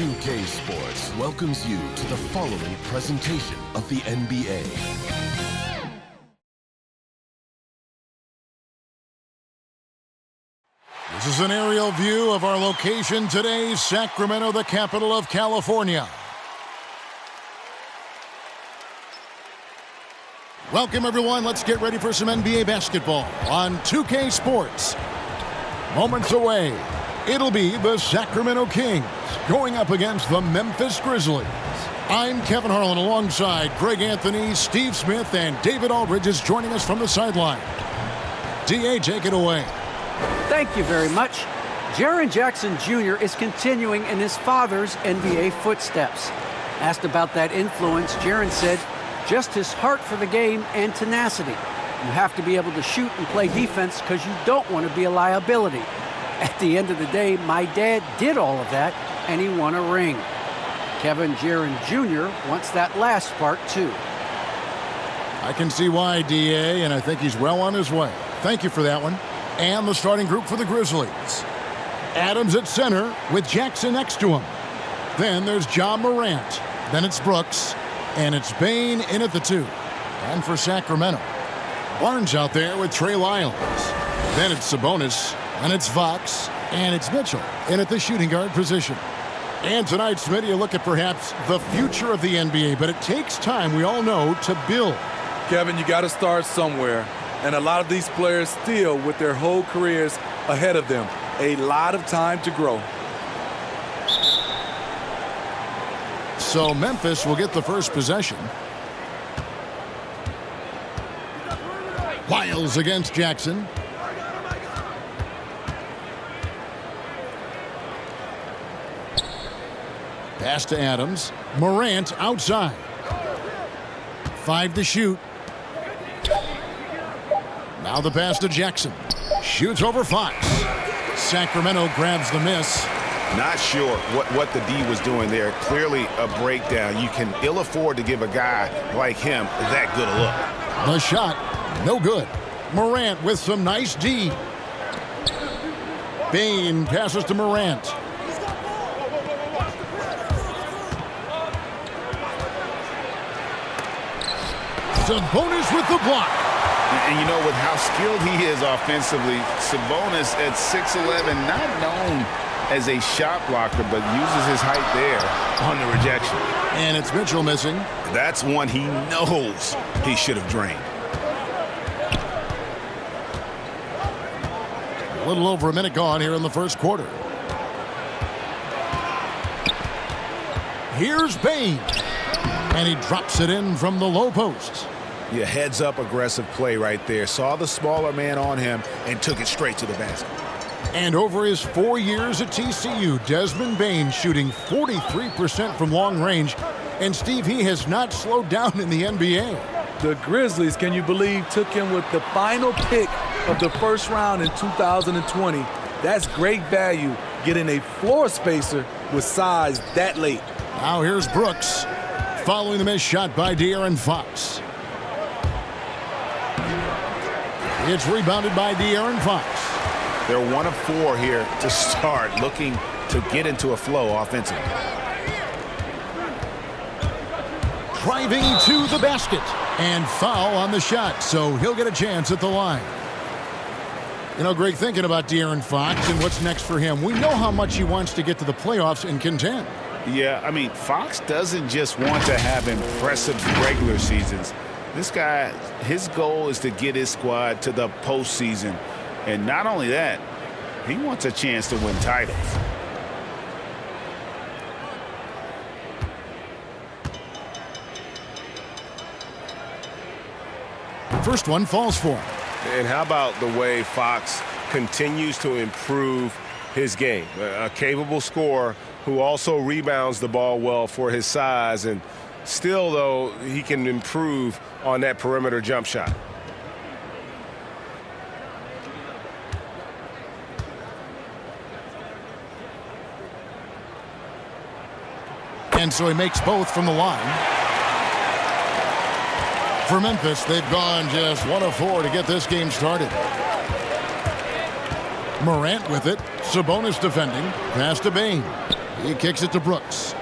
2K Sports welcomes you to the following presentation of the NBA. This is an aerial view of our location today, Sacramento, the capital of California. Welcome, everyone. Let's get ready for some NBA basketball on 2K Sports. Moments away, it'll be the Sacramento Kings going up against the Memphis Grizzlies. I'm Kevin Harlan alongside Greg Anthony, Steve Smith, and David Aldridge is joining us from the sideline. D.A., take it away. Thank you very much. Jaren Jackson Jr. is continuing in his father's NBA footsteps. Asked about that influence, Jaren said, just his heart for the game and tenacity. You have to be able to shoot and play defense because you don't want to be a liability. At the end of the day, my dad did all of that, and he won a ring. Kevin Jaren Jr. wants that last part, too. I can see why, D.A., and I think he's well on his way. Thank you for that one. And the starting group for the Grizzlies. Adams at center with Jackson next to him. Then there's Ja Morant. Then it's Brooks. And it's Bane in at the 2. And for Sacramento, Barnes out there with Trey Lyles. Then it's Sabonis. And it's Fox. And it's Mitchell in at the shooting guard position. And tonight, Smitty, you look at perhaps the future of the NBA. But it takes time, we all know, to build. Kevin, you got to start somewhere. And a lot of these players still with their whole careers ahead of them. A lot of time to grow. So Memphis will get the first possession. Lyles against Jackson. Pass to Adams. Morant outside. 5 to shoot. Now the pass to Jackson. Shoots over Fox. Sacramento grabs the miss. Not sure what the D was doing there. Clearly a breakdown. You can ill afford to give a guy like him that good a look. The shot, no good. Morant with some nice D. Bane passes to Morant. Sabonis with the block. And you know, with how skilled he is offensively, Sabonis at 6'11", not known as a shot blocker, but uses his height there on the rejection. And it's Mitchell missing. That's one he knows he should have drained. A little over a minute gone here in the first quarter. Here's Bane. And he drops it in from the low post. Yeah, heads-up aggressive play right there. Saw the smaller man on him and took it straight to the basket. And over his 4 years at TCU, Desmond Bane shooting 43% from long range. And, Steve, he has not slowed down in the NBA. The Grizzlies, can you believe, took him with the final pick of the first round in 2020. That's great value, getting a floor spacer with size that late. Now here's Brooks, following the missed shot by De'Aaron Fox. It's rebounded by De'Aaron Fox. They're 1 of 4 here to start, looking to get into a flow offensively. Driving to the basket and foul on the shot, so he'll get a chance at the line. You know, Greg, thinking about De'Aaron Fox and what's next for him, we know how much he wants to get to the playoffs and contend. Yeah, I mean, Fox doesn't just want to have impressive regular seasons. This guy, his goal is to get his squad to the postseason. And not only that, he wants a chance to win titles. First one falls for him. And how about the way Fox continues to improve his game? A capable scorer who also rebounds the ball well for his size. And still, though, he can improve on that perimeter jump shot. And so he makes both from the line. For Memphis, they've gone just 1 of 4 to get this game started. Morant with it. Sabonis defending. Pass to Bane. He kicks it to Brooks.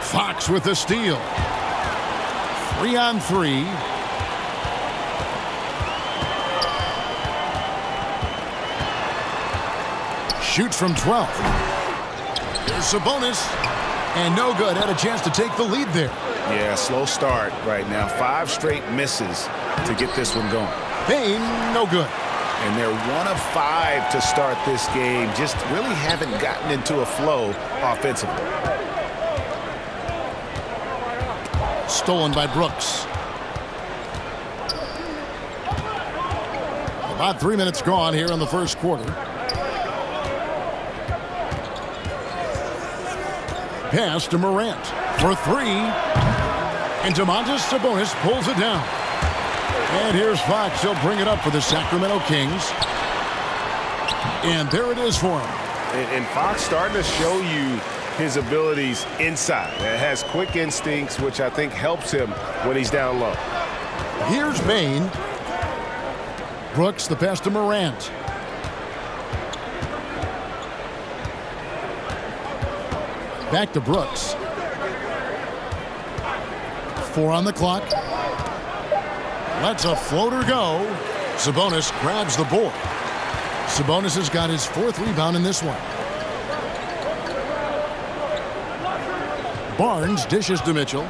Fox with the steal. 3-on-3. Shoots from 12. Here's Sabonis. And no good. Had a chance to take the lead there. Yeah, slow start right now. 5 straight misses to get this one going. Payne, no good. And they're 1 of 5 to start this game. Just really haven't gotten into a flow offensively. Stolen by Brooks. About 3 minutes gone here in the first quarter. Pass to Morant for 3. And Domantas Sabonis pulls it down. And here's Fox. He'll bring it up for the Sacramento Kings. And there it is for him. And Fox starting to show you his abilities inside. It has quick instincts, which I think helps him when he's down low. Here's Payne. Brooks, the pass to Morant. Back to Brooks. 4 on the clock. Lets a floater go. Sabonis grabs the board. Sabonis has got his 4th rebound in this one. Barnes dishes to Mitchell.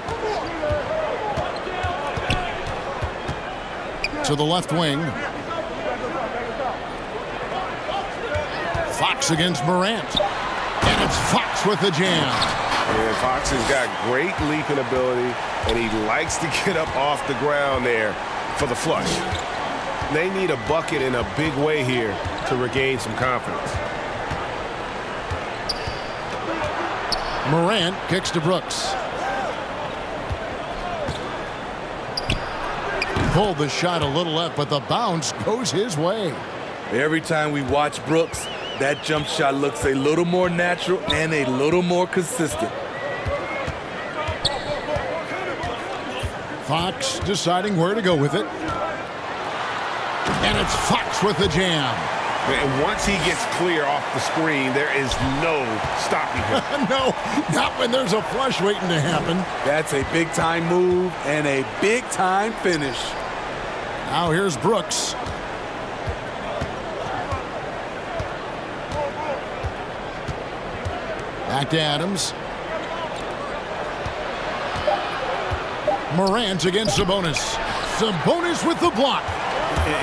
To the left wing. Fox against Morant. And it's Fox with the jam. And Fox has got great leaping ability, and he likes to get up off the ground there for the flush. They need a bucket in a big way here to regain some confidence. Morant kicks to Brooks. Pulled the shot a little left, but the bounce goes his way. Every time we watch Brooks, that jump shot looks a little more natural and a little more consistent. Fox deciding where to go with it. And it's Fox with the jam. And once he gets clear off the screen, there is no stopping him. No, not when there's a flush waiting to happen. That's a big-time move and a big-time finish. Now here's Brooks. Back to Adams. Morant against Sabonis. Sabonis with the block.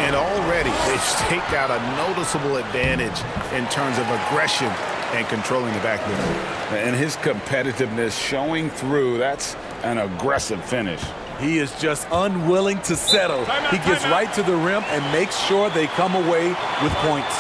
And already they've staked out a noticeable advantage in terms of aggression and controlling the backboard. And his competitiveness showing through. That's an aggressive finish. He is just unwilling to settle. He gets right to the rim and makes sure they come away with points.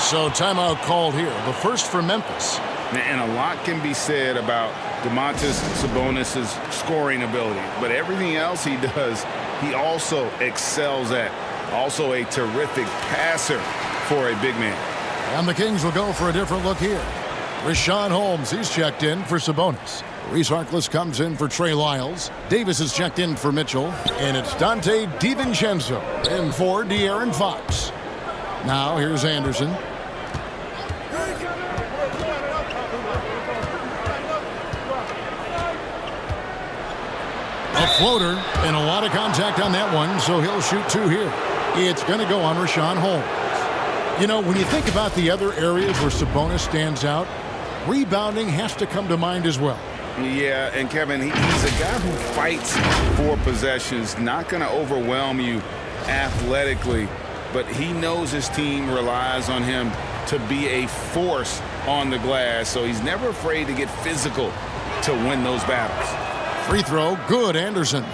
So timeout called here. The first for Memphis. And a lot can be said about Domantas Sabonis' scoring ability. But everything else he does, he also excels at. Also a terrific passer for a big man. And the Kings will go for a different look here. Richaun Holmes, he's checked in for Sabonis. Reese Harkless comes in for Trey Lyles. Davis is checked in for Mitchell. And it's Dante DiVincenzo in for De'Aaron Fox. Now here's Anderson. A floater and a lot of contact on that one, so he'll shoot 2 here. It's going to go on Richaun Holmes. You know, when you think about the other areas where Sabonis stands out, rebounding has to come to mind as well. Yeah, and Kevin, he's a guy who fights for possessions, not going to overwhelm you athletically, but he knows his team relies on him to be a force on the glass, so he's never afraid to get physical to win those battles. Free throw, good, Anderson.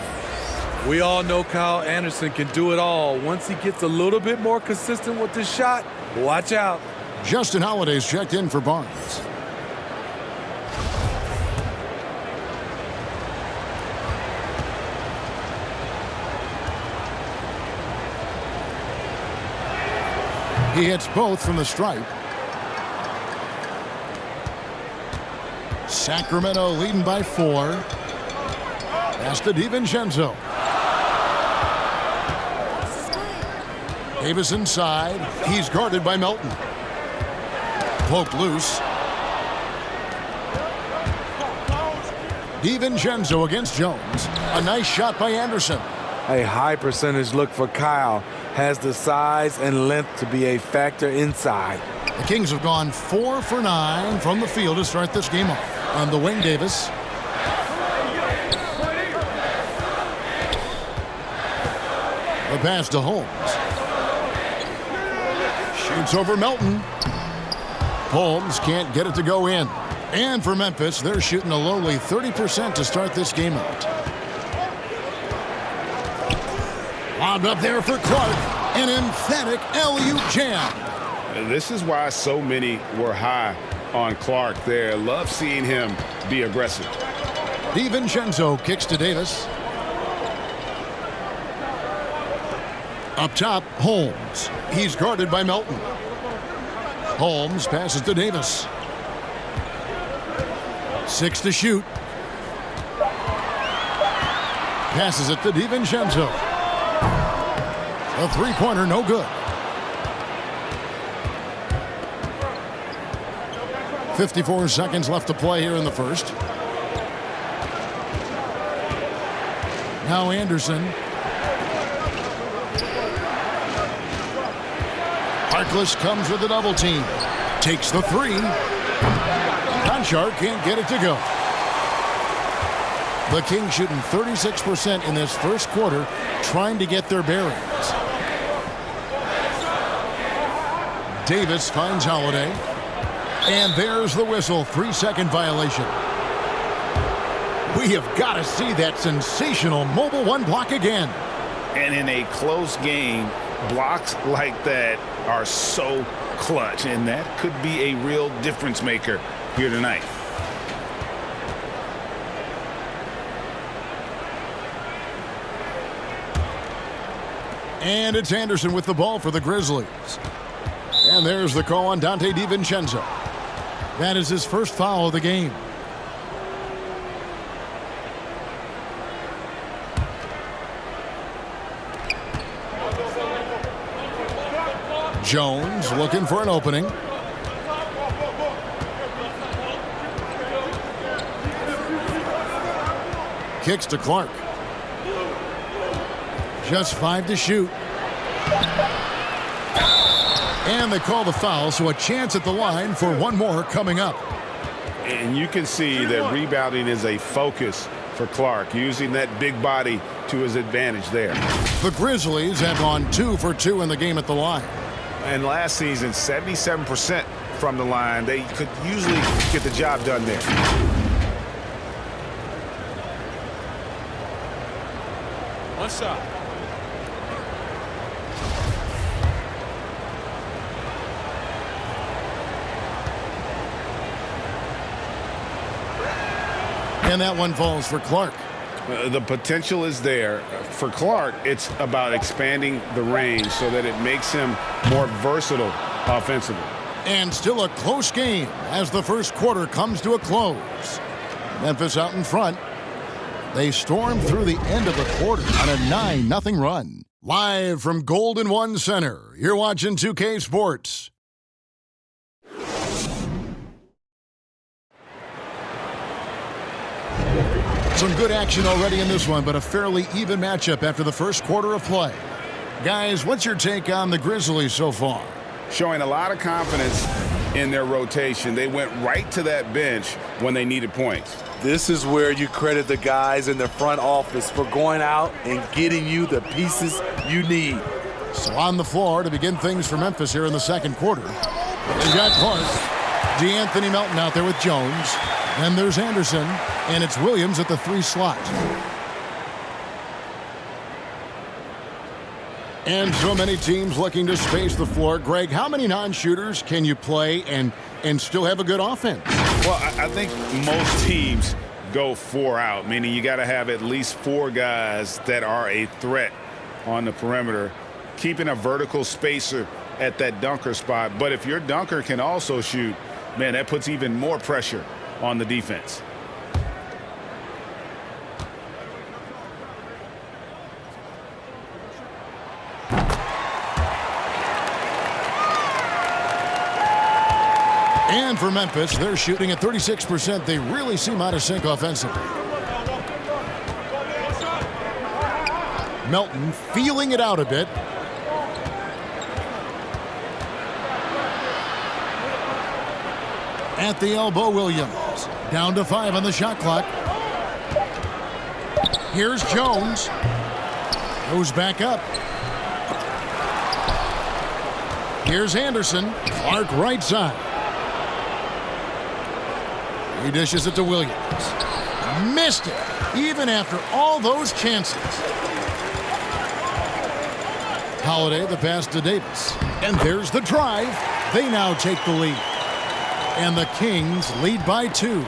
We all know Kyle Anderson can do it all. Once he gets a little bit more consistent with the shot, watch out. Justin Holiday's checked in for Barnes. He hits both from the stripe. Sacramento leading by 4. Pass to DiVincenzo. Davis inside. He's guarded by Melton. Poked loose. DiVincenzo against Jones. A nice shot by Anderson. A high percentage look for Kyle. Has the size and length to be a factor inside. The Kings have gone 4 for 9 from the field to start this game off. On the wing, Davis. The pass to Holmes. Shoots over Melton. Holmes can't get it to go in. And for Memphis, they're shooting a lowly 30% to start this game out. Lobbed up there for Clark. An emphatic alley-oop jam. This is why so many were high on Clark there. Love seeing him be aggressive. DiVincenzo kicks to Davis. Up top, Holmes. He's guarded by Melton. Holmes passes to Davis. 6 to shoot. Passes it to DiVincenzo. A three-pointer, no good. 54 seconds left to play here in the first. Now Anderson. Harkless comes with a double team. Takes the three. Conchar can't get it to go. The Kings shooting 36% in this first quarter, trying to get their bearings. Davis finds Holiday. And there's the whistle. 3-second violation. We have got to see that sensational mobile one block again. And in a close game, blocks like that are so clutch. And that could be a real difference maker here tonight. And it's Anderson with the ball for the Grizzlies. And there's the call on Donte DiVincenzo. That is his first foul of the game. Jones looking for an opening. Kicks to Clark. Just 5 to shoot. And they call the foul, so a chance at the line for one more coming up. And you can see that rebounding is a focus for Clark, using that big body to his advantage there. The Grizzlies have gone 2 for 2 in the game at the line. And last season, 77% from the line. They could usually get the job done there. One shot. And that one falls for Clark. The potential is there. For Clark, it's about expanding the range so that it makes him more versatile offensively. And still a close game as the first quarter comes to a close. Memphis out in front. They storm through the end of the quarter on a 9-0 run. Live from Golden One Center, you're watching 2K Sports. Some good action already in this one, but a fairly even matchup after the first quarter of play. Guys, what's your take on the Grizzlies so far? Showing a lot of confidence in their rotation. They went right to that bench when they needed points. This is where you credit the guys in the front office for going out and getting you the pieces you need. So on the floor to begin things for Memphis here in the second quarter. They've got Clark, DeAnthony Melton out there with Jones. Then there's Anderson, and it's Williams at the 3 slot. And so many teams looking to space the floor. Greg, how many non-shooters can you play and still have a good offense? Well, I think most teams go 4 out, meaning you got to have at least 4 guys that are a threat on the perimeter, keeping a vertical spacer at that dunker spot. But if your dunker can also shoot, man, that puts even more pressure on the defense. And for Memphis, they're shooting at 36%. They really seem out of sync offensively. Melton feeling it out a bit. At the elbow, Williams. Down to 5 on the shot clock. Here's Jones. Goes back up. Here's Anderson. Clark right side. He dishes it to Williams. Missed it, even after all those chances. Holiday, the pass to Davis. And there's the drive. They now take the lead. And the Kings lead by 2.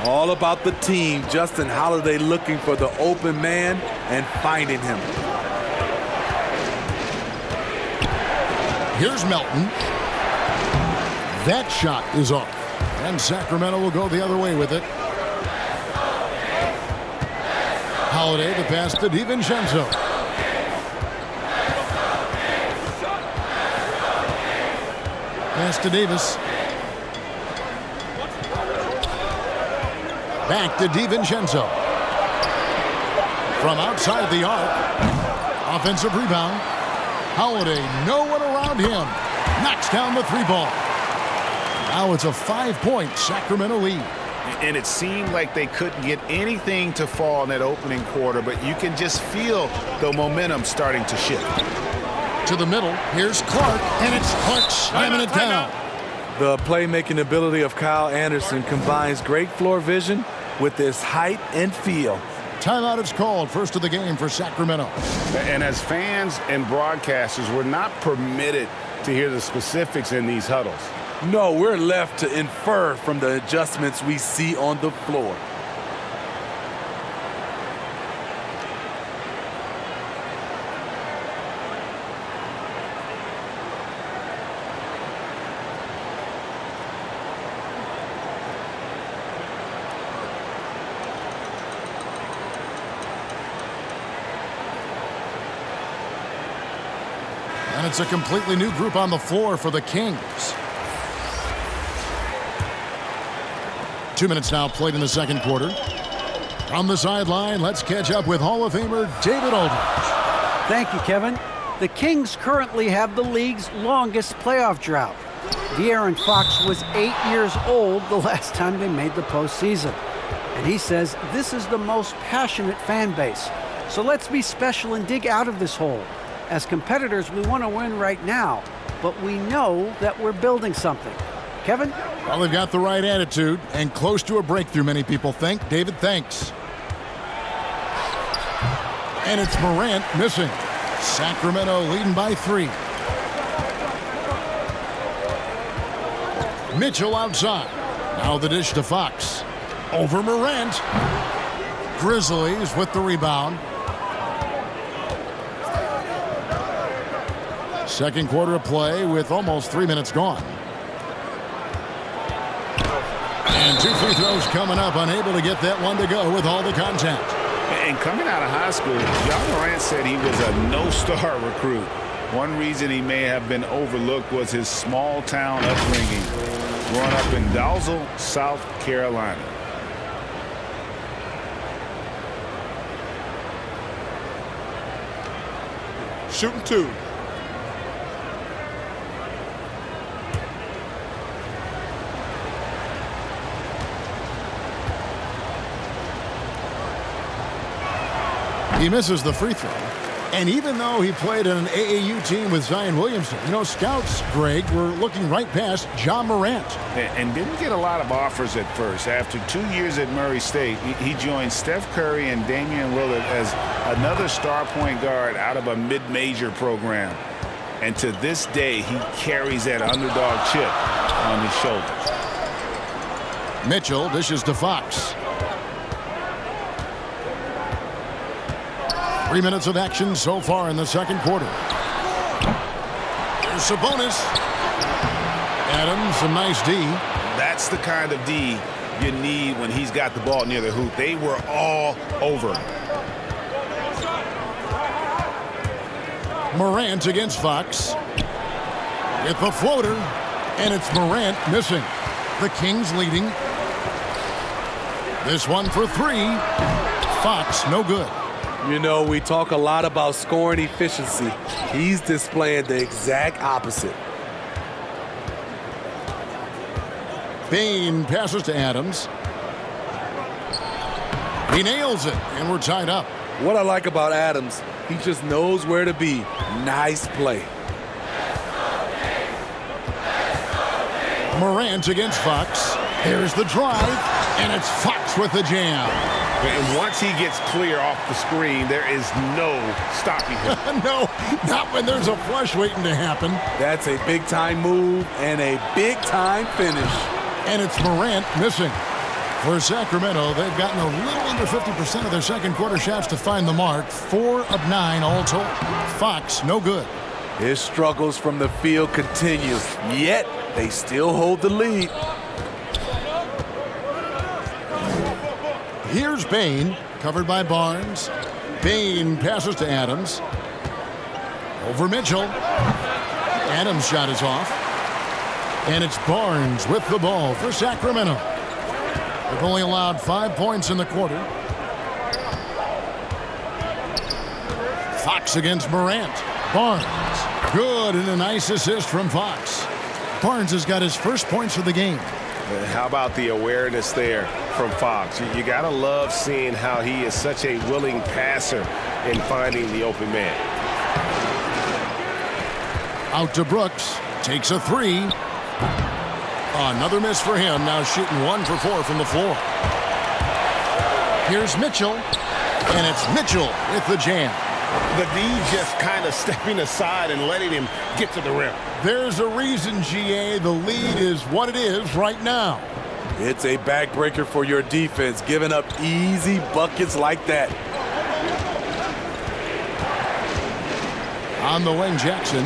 All about the team. Justin Holiday looking for the open man and finding him. Here's Melton. That shot is off. And Sacramento will go the other way with it. Holiday, the pass to DiVincenzo. Pass to Davis. Back to DiVincenzo. From outside the arc. Offensive rebound. Holiday, no one around him. Knocks down the 3-ball. Now it's a 5-point Sacramento lead. And it seemed like they couldn't get anything to fall in that opening quarter, but you can just feel the momentum starting to shift. To the middle, here's Clark, and it's Clark slamming it down. The playmaking ability of Kyle Anderson combines great floor vision with his height and feel. Timeout is called, first of the game for Sacramento. And as fans and broadcasters, we're not permitted to hear the specifics in these huddles. No, we're left to infer from the adjustments we see on the floor. And it's a completely new group on the floor for the Kings. 2 minutes now played in the second quarter. From the sideline, let's catch up with Hall of Famer David Aldridge. Thank you, Kevin. The Kings currently have the league's longest playoff drought. De'Aaron Fox was 8 years old the last time they made the postseason. And he says this is the most passionate fan base. So let's be special and dig out of this hole. As competitors, we want to win right now, but we know that we're building something. Kevin? Well, they've got the right attitude and close to a breakthrough, many people think. David, thanks. And it's Morant missing. Sacramento leading by 3. Mitchell outside. Now the dish to Fox. Over Morant. Grizzlies with the rebound. Second quarter of play with almost 3 minutes gone. And 2 free throws coming up, unable to get that one to go with all the contact. And coming out of high school, John Morant said he was a no-star recruit. One reason he may have been overlooked was his small-town upbringing, growing up in Dalzell, South Carolina. Shooting 2. He misses the free throw. And even though he played in an AAU team with Zion Williamson, you know, scouts, Greg, were looking right past John Morant. And didn't get a lot of offers at first. After 2 years at Murray State, he joined Steph Curry and Damian Lillard as another star point guard out of a mid-major program. And to this day, he carries that underdog chip on his shoulders. Mitchell dishes to Fox. 3 minutes of action so far in the second quarter. Here's Sabonis. Adams, some nice D. That's the kind of D you need when he's got the ball near the hoop. They were all over him. Morant against Fox. With the floater, and it's Morant missing. The Kings leading. This one for three. Fox, no good. You know, we talk a lot about scoring efficiency. He's displaying the exact opposite. Bain passes to Adams. He nails it, and we're tied up. What I like about Adams, he just knows where to be. Nice play. Morant against Fox. There's the drive, and it's Fox with the jam. And once he gets clear off the screen, there is no stopping him. No, not when there's a flush waiting to happen. That's a big-time move and a big-time finish. And it's Morant missing. For Sacramento, they've gotten a little under 50% of their second quarter shots to find the mark. 4 of 9 all told. Fox, no good. His struggles from the field continue, yet they still hold the lead. Here's Bain, covered by Barnes. Bain passes to Adams. Over Mitchell. Adams' shot is off. And it's Barnes with the ball for Sacramento. They've only allowed 5 points in the quarter. Fox against Morant. Barnes. Good, and a nice assist from Fox. Barnes has got his first points of the game. How about the awareness there from Fox? You got to love seeing how he is such a willing passer in finding the open man. Out to Brooks. Takes a three. Another miss for him. Now shooting 1 for 4 from the floor. Here's Mitchell. And it's Mitchell with the jam. The D just kind of stepping aside and letting him get to the rim. There's a reason, GA. The lead is what it is right now. It's a backbreaker for your defense, giving up easy buckets like that. On the wing, Jackson.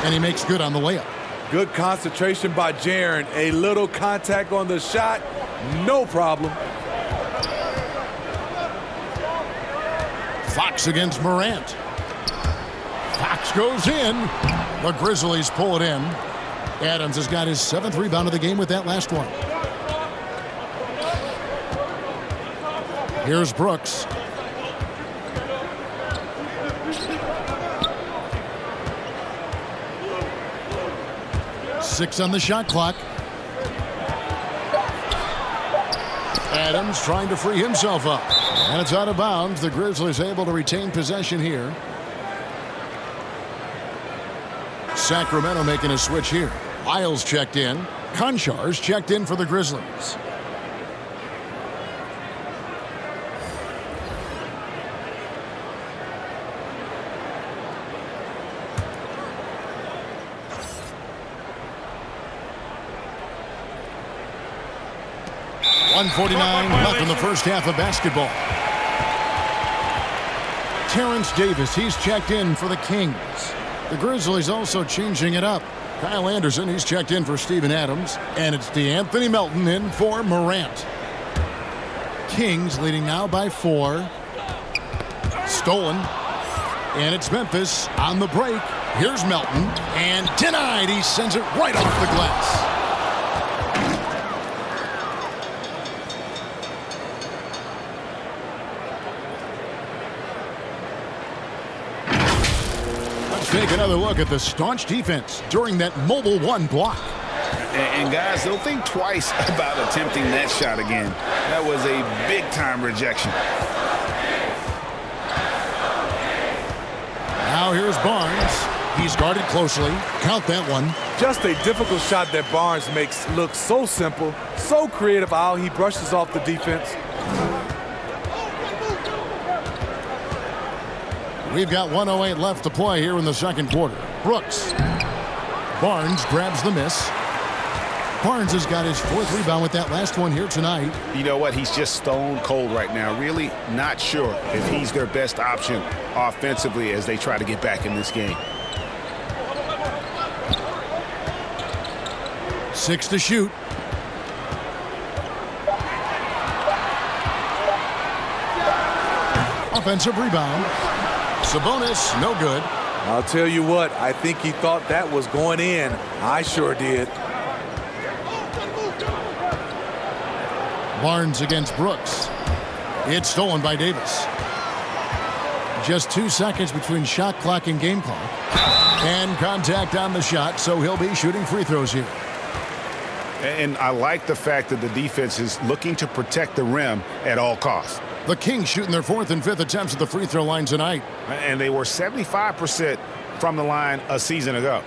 And he makes good on the layup. Good concentration by Jaren. A little contact on the shot, no problem. Fox against Morant. Fox goes in. The Grizzlies pull it in. Adams has got his 7th rebound of the game with that last one. Here's Brooks. Six on the shot clock. Adams trying to free himself up. And it's out of bounds. The Grizzlies able to retain possession here. Sacramento making a switch here. Lyles checked in. Konchar's checked in for the Grizzlies. .149 left in the first half of basketball. Terrence Davis, he's checked in for the Kings. The Grizzlies also changing it up. Kyle Anderson, he's checked in for Steven Adams. And it's DeAnthony Melton in for Morant. Kings leading now by 4. Stolen. And it's Memphis on the break. Here's Melton. And denied. He sends it right off the glass. Take another look at the staunch defense during that mobile 1 block. And guys, don't think twice about attempting that shot again. That was a big-time rejection. Now here's Barnes. He's guarded closely. Count that one. Just a difficult shot that Barnes makes look so simple, so creative how he brushes off the defense. We've got 1:08 left to play here in the second quarter. Brooks. Barnes grabs the miss. Barnes has got his 4th rebound with that last one here tonight. You know what? He's just stone cold right now. Really not sure if he's their best option offensively as they try to get back in this game. 6 to shoot. Offensive rebound. Sabonis, no good. I'll tell you what, I think he thought that was going in. I sure did. Barnes against Brooks. It's stolen by Davis. Just 2 seconds between shot clock and game clock. And contact on the shot, so he'll be shooting free throws here. And I like the fact that the defense is looking to protect the rim at all costs. The Kings shooting their 4th and 5th attempts at the free throw line tonight. And they were 75% from the line a season ago.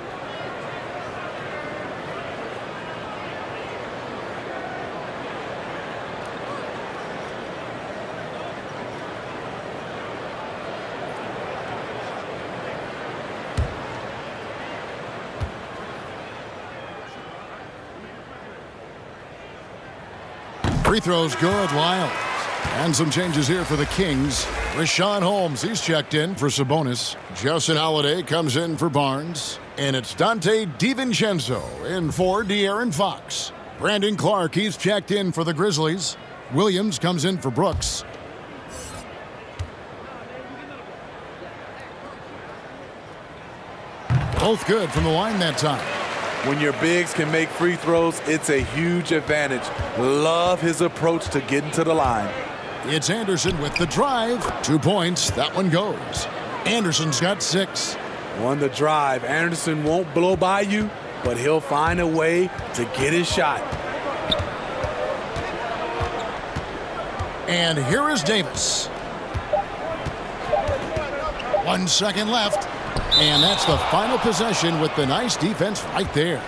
Free throws good, Lyles. And some changes here for the Kings. Rashawn Holmes, he's checked in for Sabonis. Justin Holiday comes in for Barnes. And it's Dante DiVincenzo in for De'Aaron Fox. Brandon Clark, he's checked in for the Grizzlies. Williams comes in for Brooks. Both good from the line that time. When your bigs can make free throws, it's a huge advantage. Love his approach to getting to the line. It's Anderson with the drive. 2 points. That one goes. Anderson's got 6. On the drive, Anderson won't blow by you, but he'll find a way to get his shot. And here is Davis. 1 second left. And that's the final possession with the nice defense right there.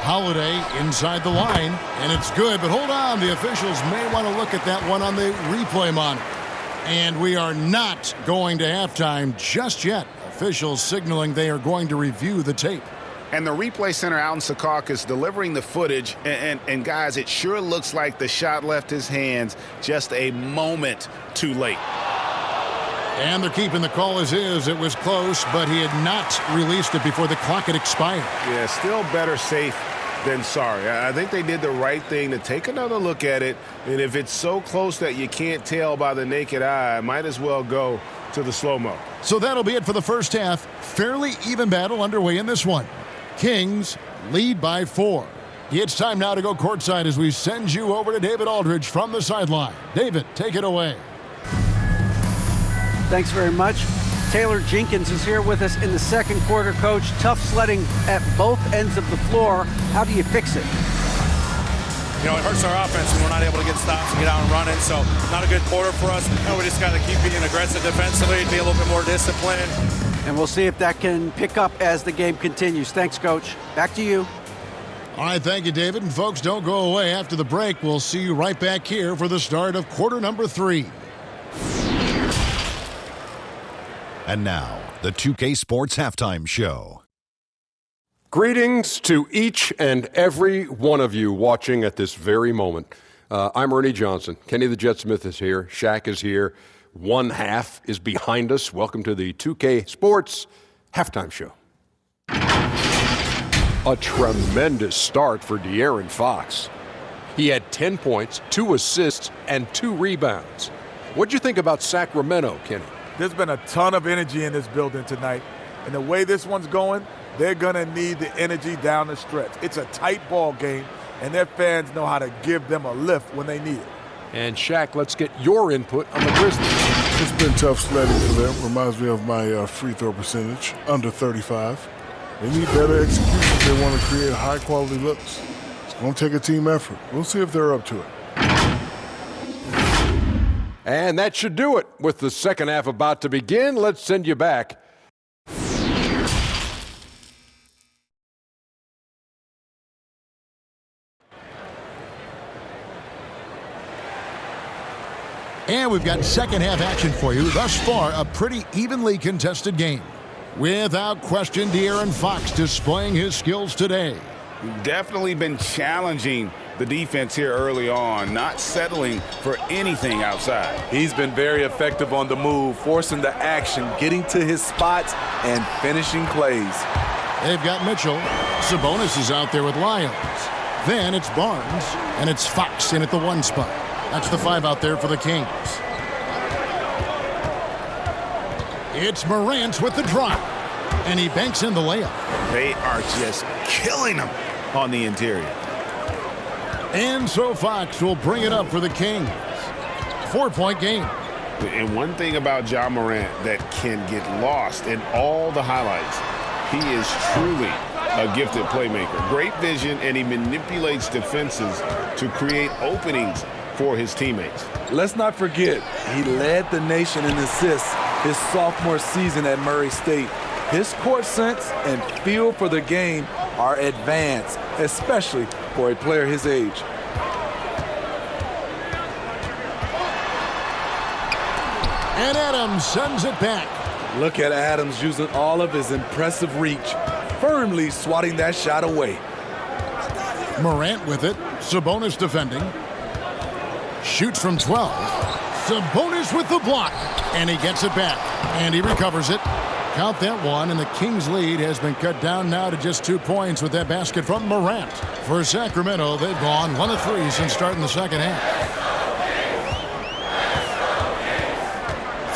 Holiday inside the line, and it's good, but hold on. The officials may want to look at that one on the replay monitor. And we are not going to halftime just yet. Officials signaling they are going to review the tape. And the replay center out in Secaucus delivering the footage. And guys, it sure looks like the shot left his hands just a moment too late. And they're keeping the call as is. It was close, but he had not released it before the clock had expired. Yeah, still better safe than sorry. I think they did the right thing to take another look at it. And if it's so close that you can't tell by the naked eye, might as well go to the slow-mo. So that'll be it for the first half. Fairly even battle underway in this one. Kings lead by 4. It's time now to go courtside as we send you over to David Aldridge from the sideline. David, take it away. Thanks very much. Taylor Jenkins is here with us in the second quarter, Coach. Tough sledding at both ends of the floor. How do you fix it? You know, it hurts our offense when we're not able to get stops and get out and running. So not a good quarter for us. We just got to keep being aggressive defensively, be a little bit more disciplined. And we'll see if that can pick up as the game continues. Thanks, Coach. Back to you. All right, thank you, David. And folks, don't go away. After the break, we'll see you right back here for the start of quarter number 3. And now, the 2K Sports Halftime Show. Greetings to each and every one of you watching at this very moment. I'm Ernie Johnson. Kenny the Jet Smith is here. Shaq is here. One half is behind us. Welcome to the 2K Sports Halftime Show. A tremendous start for De'Aaron Fox. He had 10 points, 2 assists, and 2 rebounds. What'd you think about Sacramento, Kenny? There's been a ton of energy in this building tonight. And the way this one's going, they're going to need the energy down the stretch. It's a tight ball game, and their fans know how to give them a lift when they need it. And Shaq, let's get your input on the Grizzlies. It's been tough sledding for them. Reminds me of my free throw percentage, under 35. They need better execution if they want to create high-quality looks. It's going to take a team effort. We'll see if they're up to it. And that should do it. With the second half about to begin, let's send you back. And we've got second half action for you. Thus far, a pretty evenly contested game. Without question, De'Aaron Fox displaying his skills today. Definitely been challenging the defense here early on, not settling for anything outside. He's been very effective on the move, forcing the action, getting to his spots, and finishing plays. They've got Mitchell. Sabonis is out there with Lyles. Then it's Barnes, and it's Fox in at the 1 spot. That's the 5 out there for the Kings. It's Morant with the drop, and he banks in the layup. They are just killing him on the interior. And so Fox will bring it up for the Kings. 4-point game. And one thing about Ja Morant that can get lost in all the highlights, he is truly a gifted playmaker. Great vision, and he manipulates defenses to create openings for his teammates. Let's not forget, he led the nation in assists his sophomore season at Murray State. His court sense and feel for the game are advanced, especially for a player his age. And Adams sends it back. Look at Adams using all of his impressive reach, firmly swatting that shot away. Morant with it. Sabonis defending. Shoots from 12. Sabonis with the block. And he gets it back. And he recovers it. Count that one, and the Kings' lead has been cut down now to just 2 points with that basket from Morant. For Sacramento, they've gone 1 of 3 since starting the second half.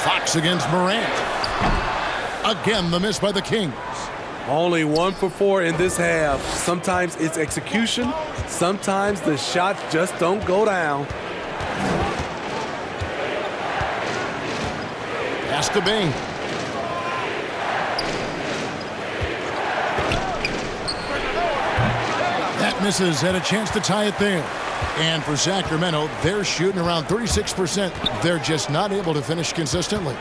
Fox against Morant. Again, the miss by the Kings. Only 1 for 4 in this half. Sometimes it's execution. Sometimes the shots just don't go down. Pass to Bing. That misses, had a chance to tie it there. And for Sacramento, they're shooting around 36%. They're just not able to finish consistently.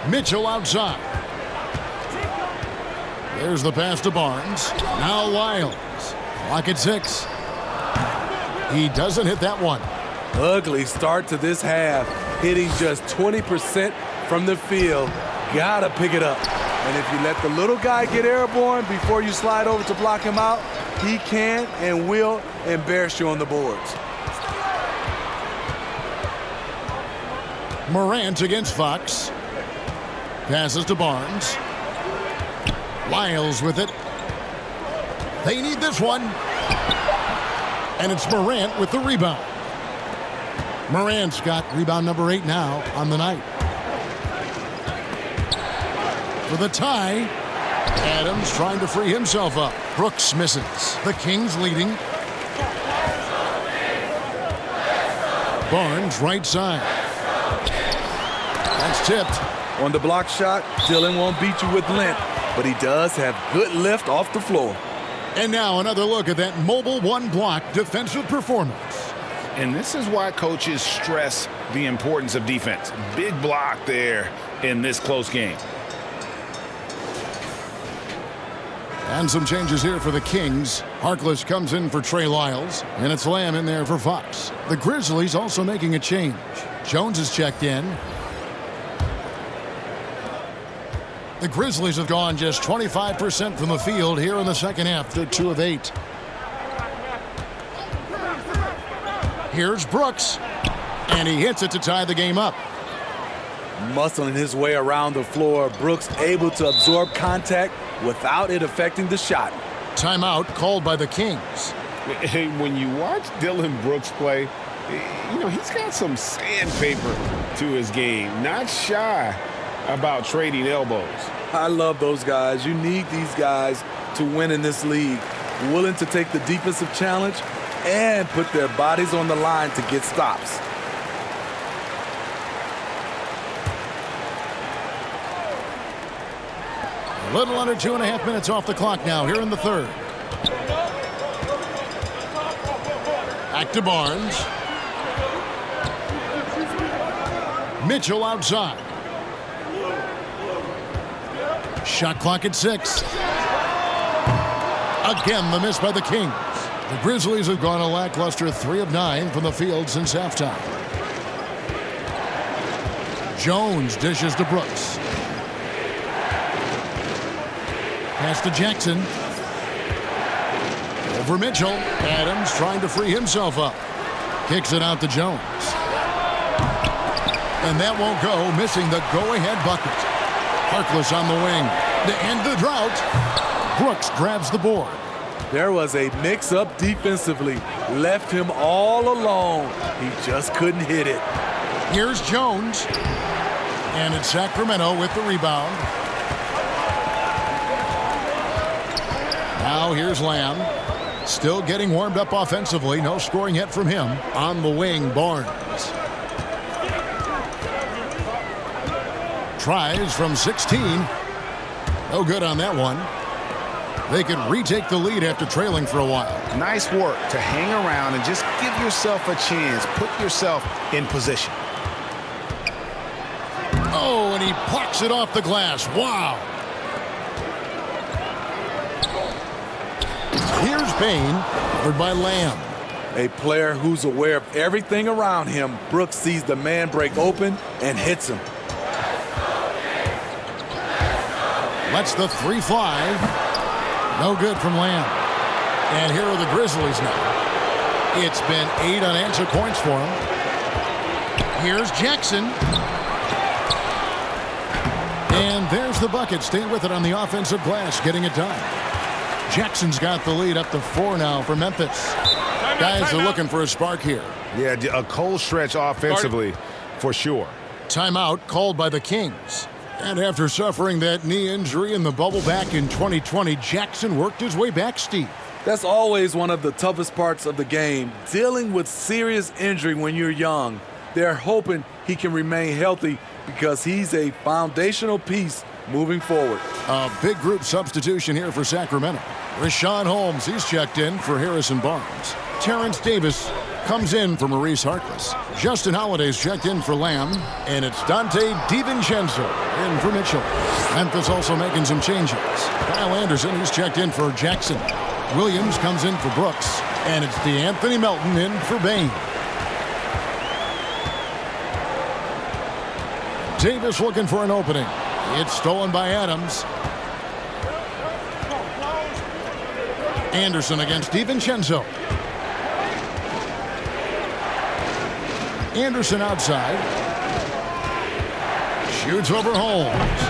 Mitchell outside. There's the pass to Barnes. Now Lyles. Clock at 6. He doesn't hit that one. Ugly start to this half. Hitting just 20% from the field. Gotta pick it up. And if you let the little guy get airborne before you slide over to block him out, he can and will embarrass you on the boards. Morant against Fox. Passes to Barnes. Lyles with it. They need this one. And it's Morant with the rebound. Morant's got rebound number 8 now on the night. For the tie, Adams trying to free himself up. Brooks misses. The Kings leading. Barnes right side. That's tipped. On the block shot, Dillon won't beat you with length, but he does have good lift off the floor. And now another look at that mobile 1-block defensive performance. And this is why coaches stress the importance of defense. Big block there in this close game. And some changes here for the Kings. Harkless comes in for Trey Lyles, and it's Lamb in there for Fox. The Grizzlies also making a change. Jones is checked in. The Grizzlies have gone just 25% from the field here in the second half. They're 2 of 8. Here's Brooks, and he hits it to tie the game up. Muscling his way around the floor, Brooks able to absorb contact without it affecting the shot. Timeout called by the Kings. When you watch Dillon Brooks play, you know, he's got some sandpaper to his game. Not shy about trading elbows. I love those guys. You need these guys to win in this league. Willing to take the defensive challenge and put their bodies on the line to get stops. A little under 2.5 minutes off the clock now here in the third. Back to Barnes. Mitchell outside. Shot clock at 6. Again, the miss by the Kings. The Grizzlies have gone a lackluster 3 of 9 from the field since halftime. Jones dishes to Brooks. Pass to Jackson. Over Mitchell. Adams trying to free himself up. Kicks it out to Jones. And that won't go, missing the go-ahead bucket. Harkless on the wing to end the drought. Brooks grabs the board. There was a mix-up defensively. Left him all alone. He just couldn't hit it. Here's Jones. And it's Sacramento with the rebound. Now here's Lamb. Still getting warmed up offensively. No scoring yet from him. On the wing, Barnes. Tries from 16. No good on that one. They could retake the lead after trailing for a while. Nice work to hang around and just give yourself a chance. Put yourself in position. Oh, and he plucks it off the glass. Wow. Here's Payne, covered by Lamb. A player who's aware of everything around him. Brooks sees the man break open and hits him. Lets the three fly. No good from Lamb. And here are the Grizzlies now. It's been 8 unanswered points for him. Here's Jackson. And there's the bucket. Stay with it on the offensive glass, getting it done. Jackson's got the lead up to 4 now for Memphis. Guys are looking for a spark here. Yeah, a cold stretch offensively for sure. Timeout called by the Kings. And after suffering that knee injury in the bubble back in 2020, Jackson worked his way back, Steve. That's always one of the toughest parts of the game, dealing with serious injury when you're young. They're hoping he can remain healthy because he's a foundational piece moving forward. A big group substitution here for Sacramento. Rashawn Holmes, he's checked in for Harrison Barnes. Terrence Davis comes in for Maurice Harkless. Justin Holiday's checked in for Lamb. And it's Dante DiVincenzo in for Mitchell. Memphis also making some changes. Kyle Anderson, he's checked in for Jackson. Williams comes in for Brooks. And it's DeAnthony Melton in for Bain. Davis looking for an opening. It's stolen by Adams. Anderson against DiVincenzo. Anderson outside. Shoots over Holmes.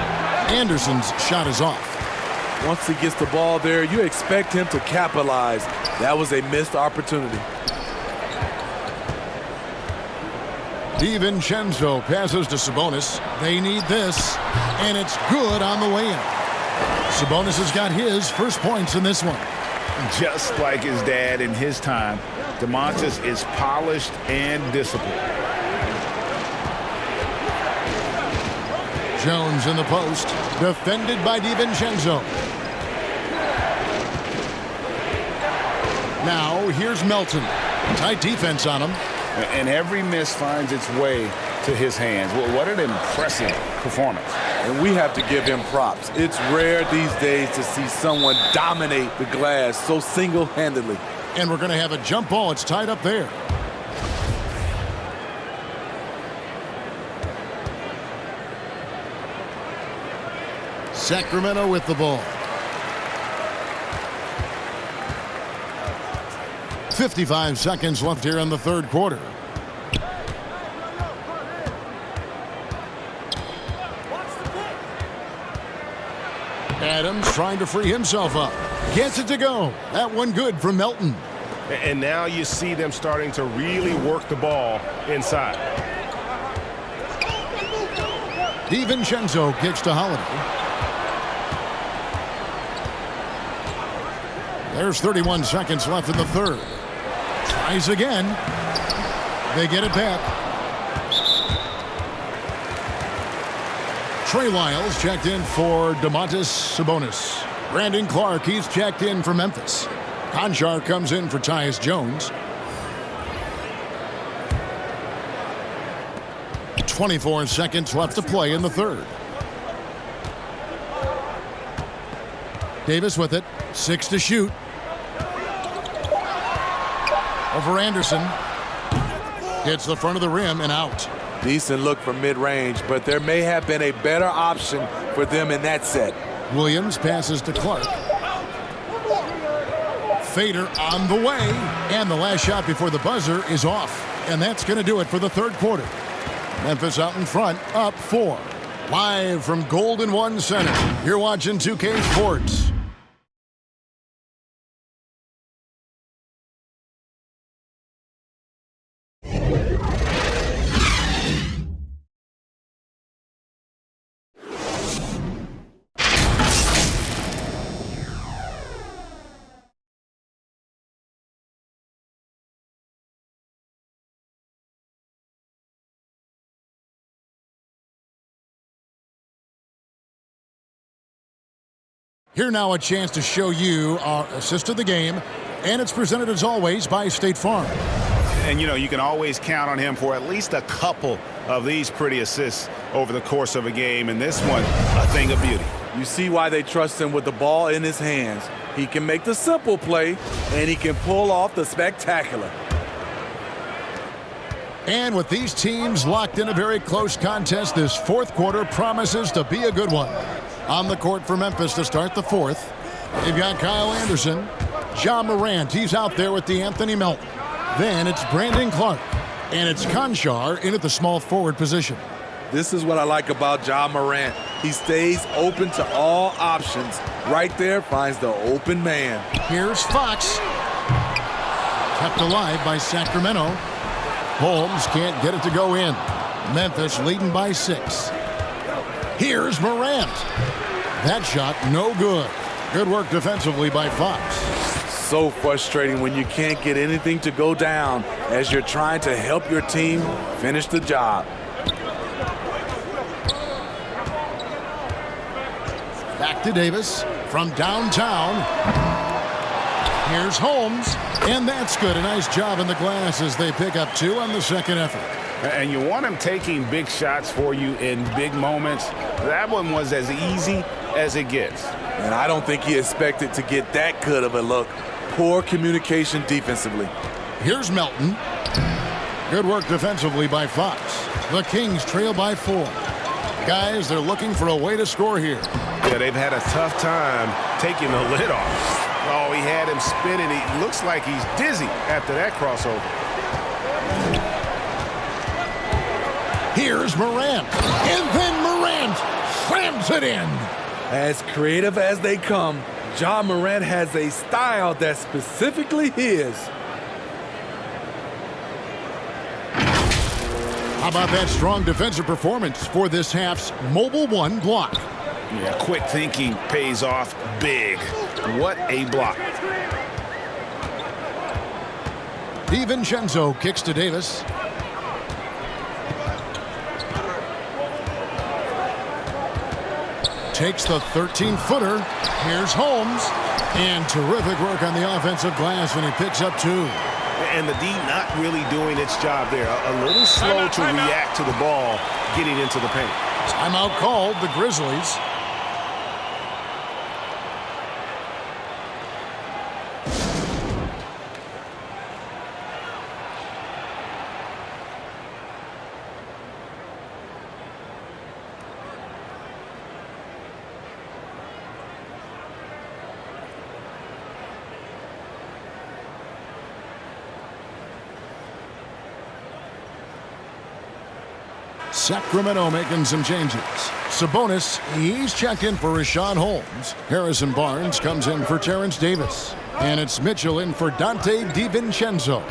Anderson's shot is off. Once he gets the ball there, you expect him to capitalize. That was a missed opportunity. DiVincenzo passes to Sabonis. They need this, and it's good on the way in. Sabonis has got his first points in this one. Just like his dad in his time, DeMontis is polished and disciplined. Jones in the post, defended by DiVincenzo. Now here's Melton. Tight defense on him. And every miss finds its way to his hands. Well, what an impressive performance. And we have to give him props. It's rare these days to see someone dominate the glass so single-handedly. And we're going to have a jump ball. It's tied up there. Sacramento with the ball. 55 seconds left here in the third quarter. Adams trying to free himself up. Gets it to go. That one good from Melton. And now you see them starting to really work the ball inside. DiVincenzo kicks to Holiday. There's 31 seconds left in the third. Tries again. They get it back. Trey Lyles checked in for Domantas Sabonis. Brandon Clark, he's checked in for Memphis. Conchar comes in for Tyus Jones. 24 seconds left to play in the third. Davis with it. 6 to shoot. Over Anderson. Hits the front of the rim and out. Decent look from mid-range, but there may have been a better option for them in that set. Williams passes to Clark. Fader on the way. And the last shot before the buzzer is off. And that's going to do it for the third quarter. Memphis out in front, up 4. Live from Golden One Center, you're watching 2K Sports. Here now a chance to show you our assist of the game, and it's presented as always by State Farm. And, you can always count on him for at least a couple of these pretty assists over the course of a game, and this one, a thing of beauty. You see why they trust him with the ball in his hands. He can make the simple play, and he can pull off the spectacular. And with these teams locked in a very close contest, this fourth quarter promises to be a good one. On the court for Memphis to start the fourth, they've got Kyle Anderson, Ja Morant, he's out there with D'Anthony Melton. Then it's Brandon Clark, and it's Conchar in at the small forward position. This is what I like about Ja Morant. He stays open to all options. Right there finds the open man. Here's Fox. Kept alive by Sacramento. Holmes can't get it to go in. Memphis leading by 6. Here's Morant. That shot no good. Good work defensively by Fox. So frustrating when you can't get anything to go down as you're trying to help your team finish the job. Back to Davis from downtown. Here's Holmes, and that's good. A nice job in the glass as they pick up 2 on the second effort. And you want him taking big shots for you in big moments. That one was as easy as it gets. And I don't think he expected to get that good of a look. Poor communication defensively. Here's Melton. Good work defensively by Fox. The Kings trail by 4. Guys, they're looking for a way to score here. Yeah, they've had a tough time taking the lid off. Oh, he had him spinning. He looks like he's dizzy after that crossover. Here's Morant. And then Morant slams it in. As creative as they come, Ja Morant has a style that's specifically his. How about that strong defensive performance for this half's Mobile 1 block? Yeah, quick thinking pays off big. What a block. DiVincenzo kicks to Davis. Takes the 13-footer. Here's Holmes. And terrific work on the offensive glass when he picks up 2. And the D not really doing its job there. A little slow to react to the ball getting into the paint. Timeout called, the Grizzlies. Sacramento making some changes. Sabonis, he's checked in for Rashawn Holmes. Harrison Barnes comes in for Terrence Davis. And it's Mitchell in for Dante DiVincenzo.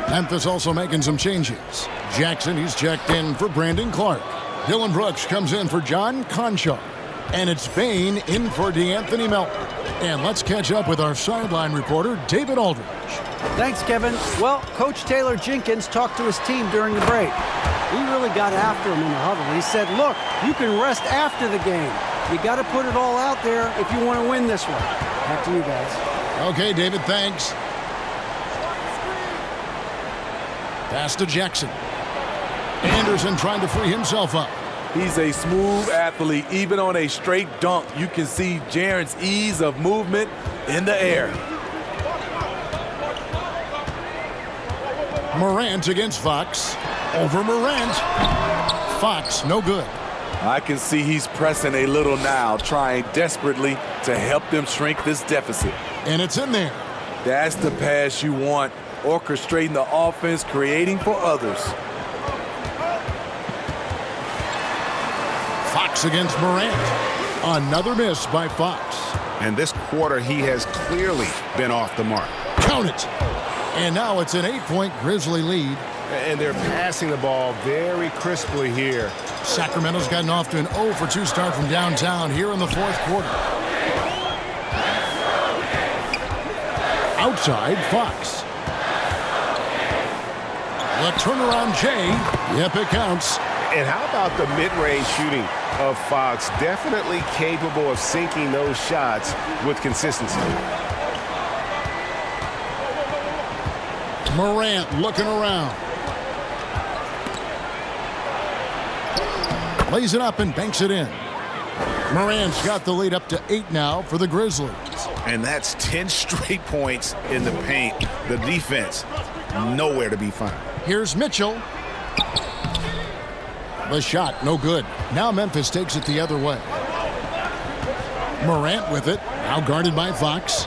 Memphis also making some changes. Jackson, he's checked in for Brandon Clark. Dylan Brooks comes in for John Conchar. And it's Bain in for D'Anthony Melton. And let's catch up with our sideline reporter, David Aldridge. Thanks, Kevin. Well, Coach Taylor Jenkins talked to his team during the break. He really got after him in the huddle. He said, look, you can rest after the game. You got to put it all out there if you want to win this one. Back to you guys. Okay, David, thanks. Pass to Jackson. Anderson trying to free himself up. He's a smooth athlete. Even on a straight dunk, you can see Jaren's ease of movement in the air. Morant against Fox. Over Morant. Fox, no good. I can see he's pressing a little now, trying desperately to help them shrink this deficit. And it's in there. That's the pass you want, orchestrating the offense, creating for others. Fox against Morant. Another miss by Fox. And this quarter, he has clearly been off the mark. Count it. And now it's an 8-point Grizzly lead. And they're passing the ball very crisply here. Sacramento's gotten off to an 0 for 2 start from downtown here in the fourth quarter. Outside, Fox. The turnaround Jay. Yep, it counts. And how about the mid-range shooting of Fox, definitely capable of sinking those shots with consistency. Morant looking around. Lays it up and banks it in. Morant's got the lead up to 8 now for the Grizzlies. And that's 10 straight points in the paint. The defense, nowhere to be found. Here's Mitchell. The shot, no good. Now Memphis takes it the other way. Morant with it, now guarded by Fox.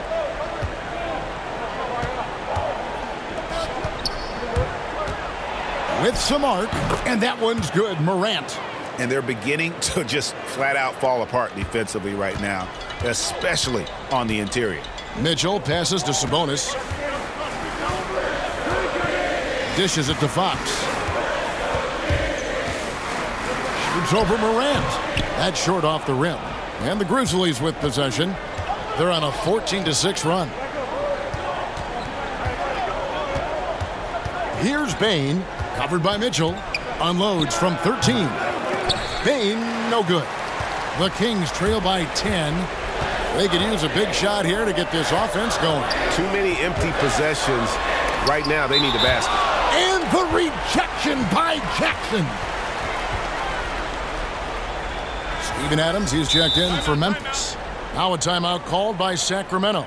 With some arc, and that one's good. Morant. And they're beginning to just flat out fall apart defensively right now, especially on the interior. Mitchell passes to Sabonis. Dishes it to Fox. Shoots over Morant. That's short off the rim. And the Grizzlies with possession. They're on a 14-6 run. Here's Bain, covered by Mitchell. Unloads from 13. Bain, no good. The Kings trail by 10. They could use a big shot here to get this offense going. Too many empty possessions. Right now, they need a basket. And the rejection by Jackson. Steven Adams, he's checked in for Memphis. Now a timeout called by Sacramento.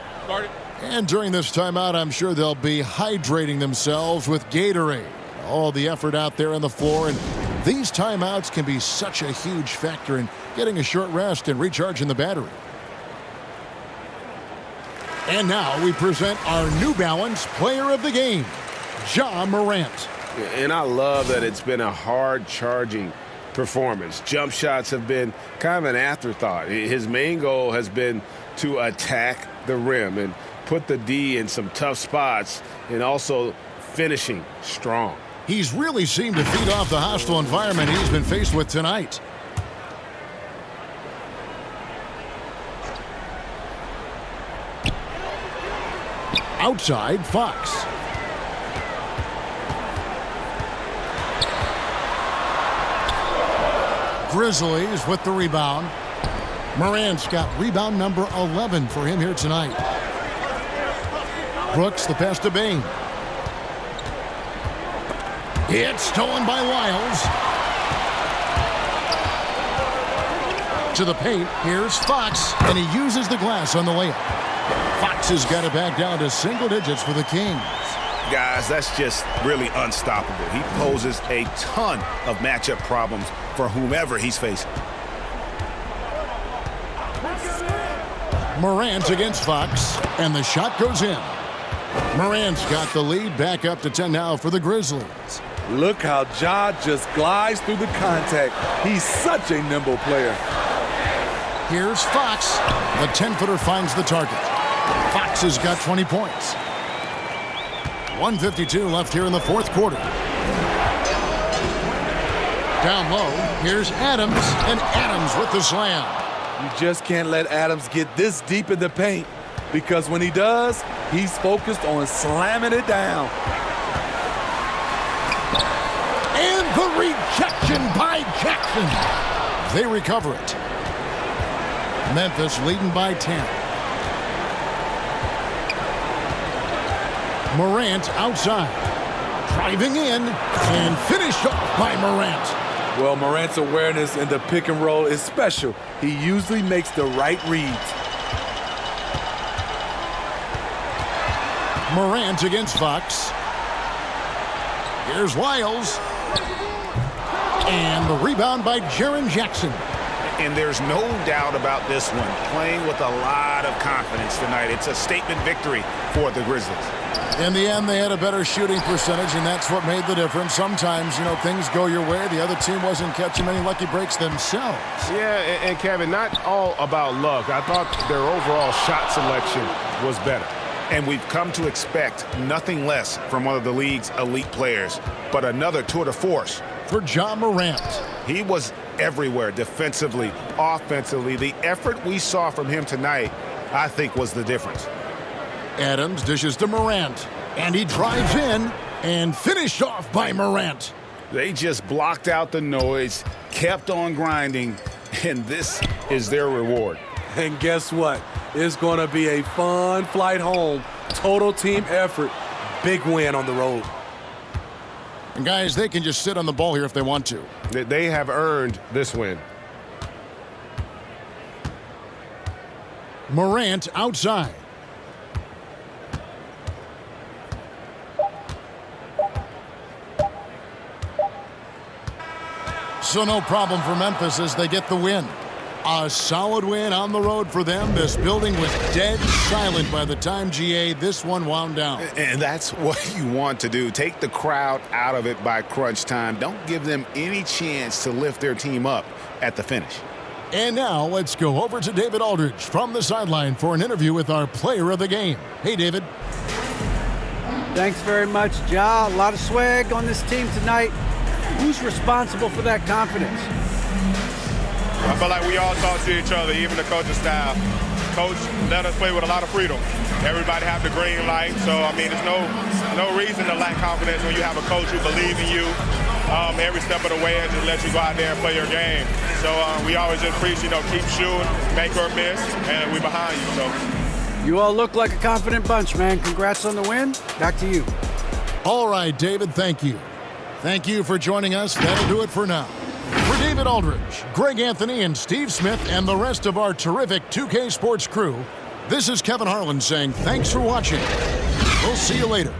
And during this timeout, I'm sure they'll be hydrating themselves with Gatorade. All the effort out there on the floor, and these timeouts can be such a huge factor in getting a short rest and recharging the battery. And now we present our New Balance Player of the Game, Ja Morant. And I love that it's been a hard-charging performance. Jump shots have been kind of an afterthought. His main goal has been to attack the rim and put the D in some tough spots, and also finishing strong. He's really seemed to feed off the hostile environment he's been faced with tonight. Outside, Fox. Grizzlies with the rebound. Morant's got rebound number 11 for him here tonight. Brooks, the pass to Bain. It's stolen by Lyles. To the paint, here's Fox, and he uses the glass on the layup. Fox has got it back down to single digits for the Kings. Guys, that's just really unstoppable. He poses a ton of matchup problems for whomever he's facing. Morant against Fox, and the shot goes in. Morant's got the lead back up to 10 now for the Grizzlies. Look how Ja just glides through the contact. He's such a nimble player. Here's Fox. The 10-footer finds the target. Fox has got 20 points. 1:52 left here in the fourth quarter. Down low, here's Adams, and Adams with the slam. You just can't let Adams get this deep in the paint, because when he does, he's focused on slamming it down. And the rejection by Jackson. They recover it. Memphis leading by 10. Morant outside. Driving in and finished off by Morant. Well, Morant's awareness in the pick and roll is special. He usually makes the right reads. Morant against Fox. Here's Lyles. And the rebound by Jaren Jackson. And there's no doubt about this one. Playing with a lot of confidence tonight. It's a statement victory for the Grizzlies. In the end, they had a better shooting percentage, and that's what made the difference. Sometimes, things go your way. The other team wasn't catching many lucky breaks themselves. Yeah, and Kevin, not all about luck. I thought their overall shot selection was better. And we've come to expect nothing less from one of the league's elite players, but another tour de force. For Ja Morant. He was everywhere, defensively, offensively. The effort we saw from him tonight, I think, was the difference. Adams dishes to Morant, and he drives in and finished off by Morant. They just blocked out the noise, kept on grinding, and this is their reward. And guess what? It's going to be a fun flight home. Total team effort. Big win on the road. And guys, they can just sit on the ball here if they want to. They have earned this win. Morant outside. So no problem for Memphis as they get the win. A solid win on the road for them. This building was dead silent by the time, GA, this one wound down. And that's what you want to do. Take the crowd out of it by crunch time. Don't give them any chance to lift their team up at the finish. And now let's go over to David Aldridge from the sideline for an interview with our player of the game. Hey, David. Thanks very much, Ja. A lot of swag on this team tonight. Who's responsible for that confidence? I feel like we all talk to each other, even the coaching staff. Coach let us play with a lot of freedom. Everybody have the green light, so I mean, there's no reason to lack confidence when you have a coach who believes in you every step of the way and just let you go out there and play your game. So we always just preach, keep shooting, make or miss, and we behind you. So you all look like a confident bunch, man. Congrats on the win. Back to you. All right, David, thank you. Thank you for joining us. That'll do it for now. For David Aldridge, Greg Anthony, and Steve Smith, and the rest of our terrific 2K Sports crew, this is Kevin Harlan saying thanks for watching. We'll see you later.